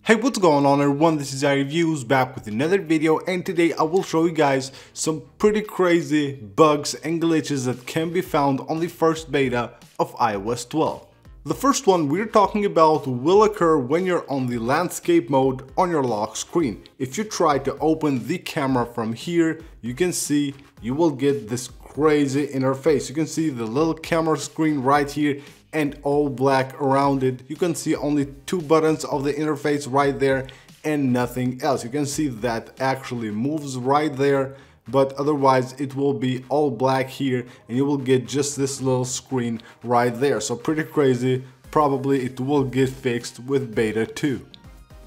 Hey, what's going on everyone, this is iReviews back with another video, and today I will show you guys some pretty crazy bugs and glitches that can be found on the first beta of iOS 12. The first one we're talking about will occur when you're on the landscape mode on your lock screen. If you try to open the camera from here, you can see you will get this crazy interface. You can see the little camera screen right here and all black around it. You can see only two buttons of the interface right there and nothing else. You can see that actually moves right there, but otherwise it will be all black here and you will get just this little screen right there. So pretty crazy. Probably it will get fixed with beta 2.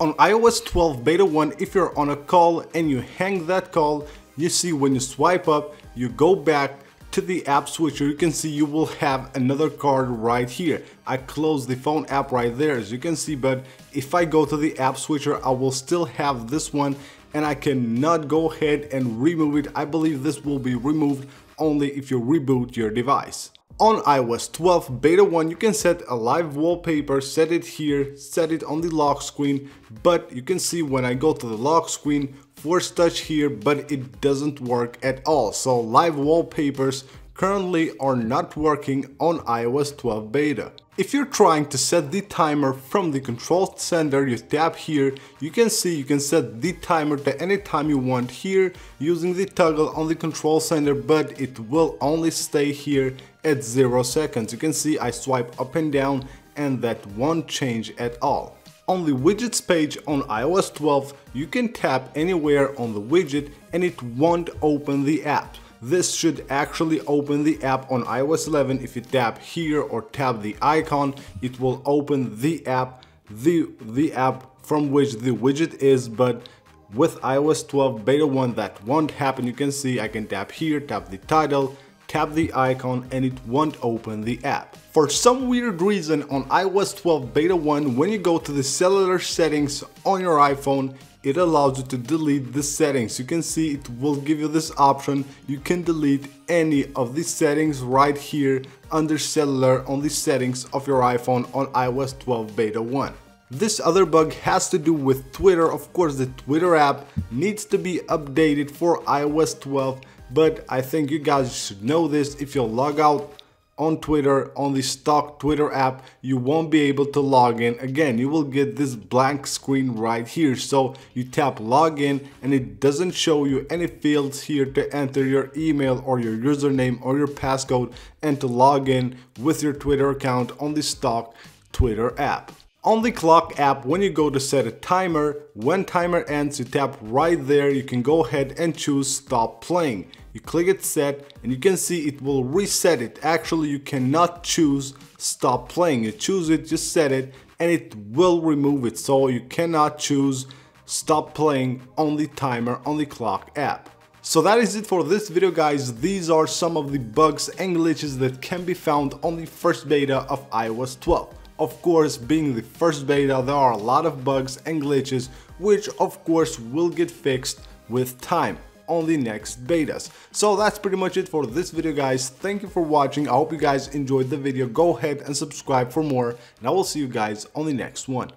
On iOS 12 beta 1, if you're on a call and you hang that call, you see when you swipe up, you go back to the app switcher, you can see you will have another card right here. I closed the phone app right there, as you can see, but if I go to the app switcher, I will still have this one and I cannot go ahead and remove it. I believe this will be removed only if you reboot your device. On iOS 12 beta 1, you can set a live wallpaper, set it here, set it on the lock screen, but you can see when I go to the lock screen, force touch here, but it doesn't work at all. So live wallpapers currently are not working on iOS 12 beta. If you're trying to set the timer from the control center, you tap here, you can see you can set the timer to any time you want here using the toggle on the control center, but it will only stay here at 0 seconds. You can see I swipe up and down and that won't change at all. On the widgets page on iOS 12, you can tap anywhere on the widget and it won't open the app. This should actually open the app on iOS 11. If you tap here or tap the icon, it will open the app, the app from which the widget is, but with iOS 12 beta 1 that won't happen. You can see I can tap here, tap the title, tap the icon, and it won't open the app. For some weird reason on iOS 12 beta 1, when you go to the cellular settings on your iPhone, it allows you to delete the settings. You can see it will give you this option. You can delete any of the settings right here under cellular on the settings of your iPhone on iOS 12 beta 1. This other bug has to do with Twitter. Of course, the Twitter app needs to be updated for iOS 12, but I think you guys should know this. If you log out on Twitter, on the stock Twitter app, you won't be able to log in again. You will get this blank screen right here. So you tap login and it doesn't show you any fields here to enter your email or your username or your passcode and to log in with your Twitter account on the stock Twitter app. On the clock app, when you go to set a timer, when timer ends, you tap right there. You can go ahead and choose stop playing. You click it set and you can see it will reset it. Actually, you cannot choose stop playing. You choose it, just set it, and it will remove it. So you cannot choose stop playing on the timer on the clock app. So that is it for this video, guys. These are some of the bugs and glitches that can be found on the first beta of iOS 12. Of course, being the first beta, there are a lot of bugs and glitches which of course will get fixed with time on the next betas. So that's pretty much it for this video, guys. Thank you for watching. I hope you guys enjoyed the video. Go ahead and subscribe for more, and I will see you guys on the next one.